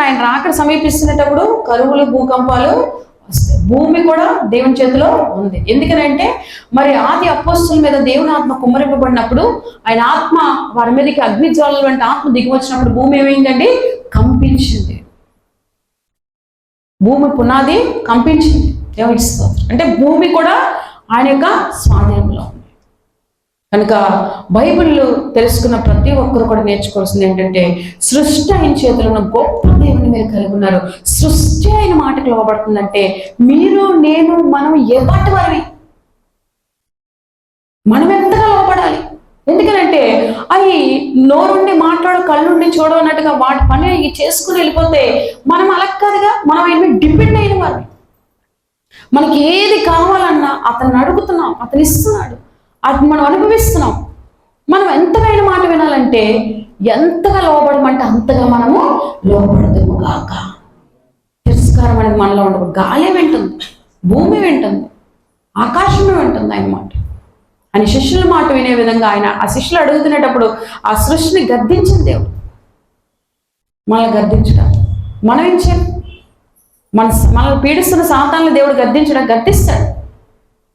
ఆయన రాకడ సమీపిస్తున్నప్పుడు కరువులు భూకంపాలు వస్తాయి. భూమి కూడా దేవుని చేతిలో ఉంది. ఎందుకనంటే మరి ఆది అపోస్తుల మీద దేవుని ఆత్మ కుమ్మరింపబడినప్పుడు ఆయన ఆత్మ వారి మీదకి అగ్నిజ్వాలల వంటి ఆత్మ దిగి వచ్చినప్పుడు భూమి ఏమైందండి? కంపించింది. భూమి పునాది కంపించింది. దేవుని స్తోత్రం. అంటే భూమి కూడా ఆయన యొక్క స్వాధీనంలో ఉంది. కనుక బైబిల్ తెలుసుకున్న ప్రతి ఒక్కరు కూడా నేర్చుకోవాల్సింది ఏంటంటే సృష్టి ఆయన చేతిలో ఉన్న గొప్ప దేవుని మీరు కలిగి ఉన్నారు. సృష్టి ఆయన మాటకు లోబడుతుందంటే మీరు నేను మనం ఎప్పటి వారివి, మనం ఎంతగా లోబడాలి. ఎందుకనంటే అవి నోరుండి మాట్లాడు కళ్ళుండి చూడవన్నట్టుగా వాటి పని చేసుకుని వెళ్ళిపోతే మనం అలా కాదుగా. మనం ఆయన డిపెండ్ అయిన వారిని. మనకి ఏది కావాలన్నా అతన్ని అడుగుతున్నాం, అతను ఇస్తున్నాడు, అది మనం అనుభవిస్తున్నాం. మనం ఎంతగా మాట వినాలంటే ఎంతగా లోబడమంటే అంతగా మనము లోబడదుము గాక. తిరస్కారం అనేది మనలో ఉండదు. గాలే వింటుంది, భూమి వింటుంది, ఆకాశమే వింటుంది ఆయన మాట. ఆయన శిష్యుల మాట వినే విధంగా ఆయన ఆ శిష్యులు అడుగుతునేటప్పుడు ఆ సృష్టిని గద్దించిన దేవుడు మనల్ని గద్దించడం. మనం ఏం చేయాలి? మనల్ని పీడిస్తున్న సాతాన్ని దేవుడు గద్దిస్తాడు.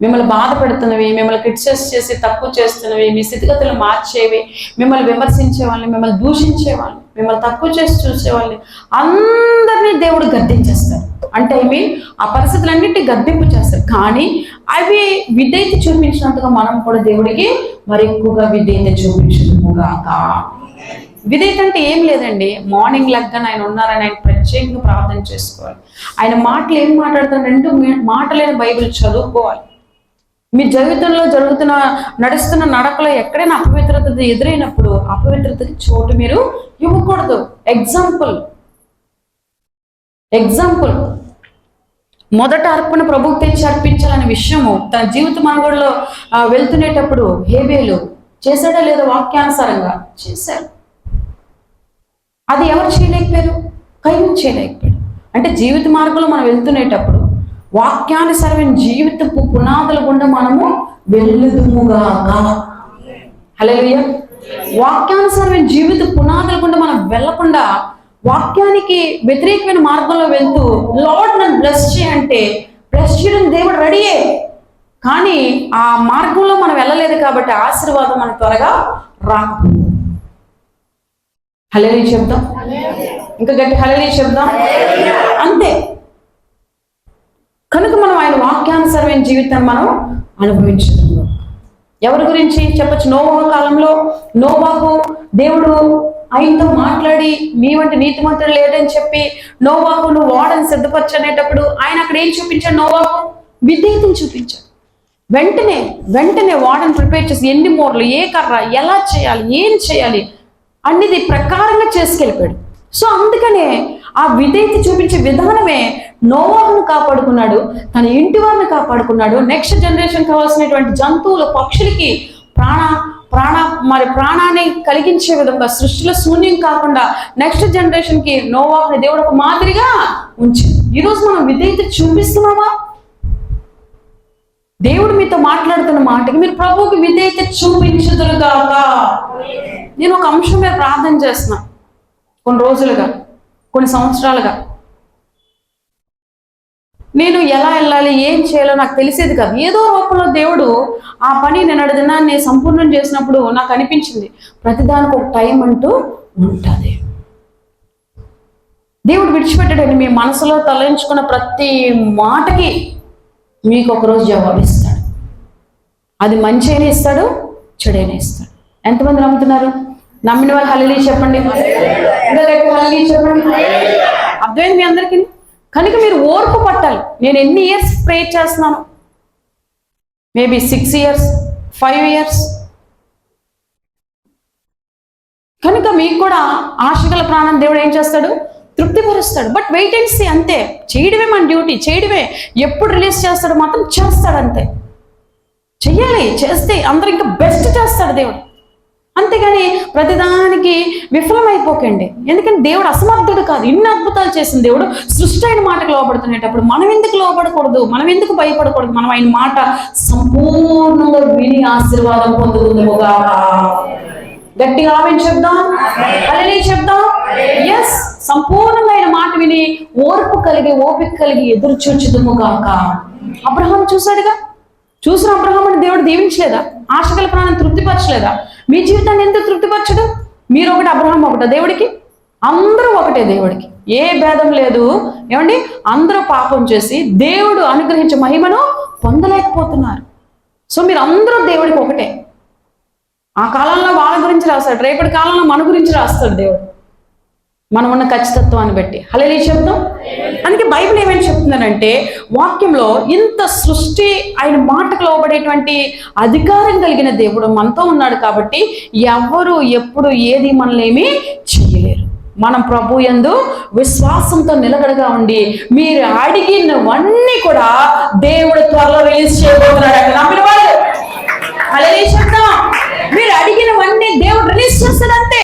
మిమ్మల్ని బాధ పెడుతున్నవి, మిమ్మల్ని క్రిటిసైజ్ చేసి తప్పు చేస్తున్నవి, మీ స్థితిగతులు మార్చేవి, మిమ్మల్ని విమర్శించే వాళ్ళని, మిమ్మల్ని దూషించే వాళ్ళని, మిమ్మల్ని తక్కువ చేసి చూసే వాళ్ళని అందరినీ దేవుడు గద్దించేస్తాడు. అంటే అవి ఆ పరిస్థితులన్నింటినీ గద్దింపు చేస్తారు. కానీ అవి విధేయత చూపించినంతగా మనం కూడా దేవుడికి మరి ఎక్కువగా విధేయత చూపించదుముగాక. విధేయత అంటే ఏం లేదండి, మార్నింగ్ లెగ్గానే ఆయన ఉన్నారని ఆయన ప్రత్యేకంగా ప్రార్థన చేసుకోవాలి. ఆయన మాటలు ఏం మాట్లాడతారు? 2 మాటలైన బైబిల్ చదువుకోవాలి. మీ జీవితంలో నడుస్తున్న నడకలో ఎక్కడైనా అపవిత్రత ఎదురైనప్పుడు అపవిత్రతకి చోటు మీరు ఇవ్వకూడదు. ఎగ్జాంపుల్ మొదట అర్పణ ప్రభుకు తెచ్చి అర్పించాలనే విషయము తన జీవిత మనుగడలో వెళ్తునేటప్పుడు హేబేలు చేశాడా లేదా? వాక్యానుసారంగా చేశారు. అది ఎవరు చేయలేకపోయారు? కయ్యూను చేయలేకపోయాడు. అంటే జీవిత మార్గంలో మనం వెళ్తునేటప్పుడు వాక్యానుసారమైన జీవితపు పునాదుల గుండా మనము వెళ్ళదుముగాక. హల్లెలూయా. వాక్యానుసారమైన జీవిత పునాదుల గుండా మనం వెళ్ళకుండా వాక్యానికి వ్యతిరేకమైన మార్గంలో వెళ్తూ లార్డ్ నన్ను బ్లెస్ చేయంటే బ్లెస్ చేయడం దేవుడు రెడీయే. కానీ ఆ మార్గంలో మనం వెళ్ళలేదు కాబట్టి ఆశీర్వాదం మనకు త్వరగా రాకపోతుంది. హల్లెలూయా చెప్దాం. ఇంకా గట్టి హల్లెలూయా చెప్దాం. అంతే. కనుక మనం ఆయన వాక్యానుసరమైన జీవితాన్ని మనం అనుభవించడం. ఎవరి గురించి చెప్పచ్చు? నోవాహు కాలంలో నోవాహు దేవుడు ఆయనతో మాట్లాడి మీ వంటి నీతిమంతుడు లేదని చెప్పి నోవాహు నువ్వు ఓడని సిద్ధపరచనేటప్పుడు ఆయన అక్కడ ఏం చూపించాడు? నోవాహు విధేయతను చూపించాడు. వెంటనే ఓడని ప్రిపేర్ చేసి ఎన్ని మూరలు, ఏ కర్ర, ఎలా చేయాలి, ఏం చేయాలి అన్నిది ప్రకారంగా చేసుకెళ్ళిపోయాడు. సో అందుకనే ఆ విధేయత చూపించే విధానమే నోవాహును కాపాడుకున్నాడు, తన ఇంటి వారిని కాపాడుకున్నాడు. నెక్స్ట్ జనరేషన్ కావాల్సినటువంటి జంతువులు, పక్షులకి ప్రాణాన్ని కలిగించే విధంగా సృష్టిలో శూన్యం కాకుండా నెక్స్ట్ జనరేషన్ కి నోవాహుని దేవుడు ఒక మాదిరిగా ఉంచింది. ఈరోజు మనం విధేయత చూపిస్తున్నామా? దేవుడు మీతో మాట్లాడుతున్న మాటకి మీరు ప్రభువుకి విధేయత చూపించుదురుగాక. నేను ఒక అంశం మీద ప్రార్థన చేస్తున్నా కొన్ని రోజులుగా, కొన్ని సంవత్సరాలుగా. నేను ఎలా వెళ్ళాలి, ఏం చేయాలో నాకు తెలిసేది కాదు. ఏదో రూపంలో దేవుడు ఆ పని నేను దినాన్ని సంపూర్ణం చేసినప్పుడు నాకు అనిపించింది ప్రతిదానికి ఒక టైం అంటూ ఉంటుంది. దేవుడు విడిచిపెట్టాడని మీ మనసులో తలంచుకున్న ప్రతి మాటకి మీకు ఒకరోజు జవాబిస్తాడు. అది మంచి అయినా ఇస్తాడు, చెడైనా ఇస్తాడు. ఎంతమంది నమ్ముతున్నారు? నమ్మిన వాళ్ళు హల్లెలూయా చెప్పండి. హల్లెలూయా చెప్పండి. అర్థమైంది మీ అందరికీ? కనుక మీరు ఓర్పు పట్టాలి. నేను ఎన్ని ఇయర్స్ ప్రే చేస్తున్నాను? Maybe 6 years, 5 years. కనుక మీకు కూడా ఆశగల ప్రాణం దేవుడు ఏం చేస్తాడు? తృప్తిపరుస్తాడు. But wait and see. అంతే. చేయడమే మన డ్యూటీ, చేయడమే. ఎప్పుడు రిలీజ్ చేస్తాడో మాత్రం చేస్తాడు. అంతే. చెయ్యాలి. చేస్తే అందరూ ఇంకా బెస్ట్ చేస్తాడు దేవుడు. అంతేగాని ప్రతిదానికి విఫలమైపోకండి. ఎందుకంటే దేవుడు అసమర్థుడు కాదు. ఇన్ని అద్భుతాలు చేసిన దేవుడు సృష్టి అయిన మాటకు లోపడుతునేటప్పుడు మనం ఎందుకు లోపడకూడదు? మనం ఎందుకు భయపడకూడదు? మనం ఆయన మాట సంపూర్ణంగా విని ఆశీర్వాదం పొందుకుందాముగా. గట్టిగా ఆమేన్ చెప్దాం, హల్లెలూయా చెప్దాం. ఎస్, సంపూర్ణమైన మాట విని ఓర్పు కలిగి ఓపిక కలిగి ఎదురు చూచుదుము గాక. అబ్రహాం చూశాడుగా, చూసిన అబ్రహాముని దేవుడు దీవించలేదా? ఆశగల ప్రాణం తృప్తిపరచలేదా? మీ జీవితాన్ని ఎందుకు తృప్తిపరచడు? మీరు ఒకటి, అబ్రహాం ఒకట దేవుడికి? అందరూ ఒకటే దేవుడికి, ఏ భేదం లేదు. ఏమండి, అందరూ పాపం చేసి దేవుడు అనుగ్రహించే మహిమను పొందలేకపోతున్నారు. సో మీరు అందరూ దేవుడికి ఒకటే. ఆ కాలంలో వాళ్ళ గురించి రాస్తాడు, రేపటి కాలంలో మన గురించి రాస్తాడు దేవుడు, మనం ఉన్న ఖచ్చితత్వాన్ని బట్టి. హల్లెలూయా చెప్తాం. అందుకే బైబిల్ ఏమని చెప్తుందనంటే, వాక్యంలో ఇంత సృష్టి ఆయన మాటకు లోబడేటువంటి అధికారం కలిగిన దేవుడు మనతో ఉన్నాడు కాబట్టి ఎవరు ఎప్పుడు ఏది మనల్ని చెయ్యలేరు. మనం ప్రభు యందు విశ్వాసంతో నిలకడగా ఉండి మీరు అడిగినవన్నీ కూడా దేవుడు త్వరలో రిలీజ్ చేయబోతున్నాడు. నమ్మిన వాళ్ళు హల్లెలూయా చెప్తాం. మీరు అడిగినవన్నీ దేవుడు రిలీజ్ చేస్తాడంతే.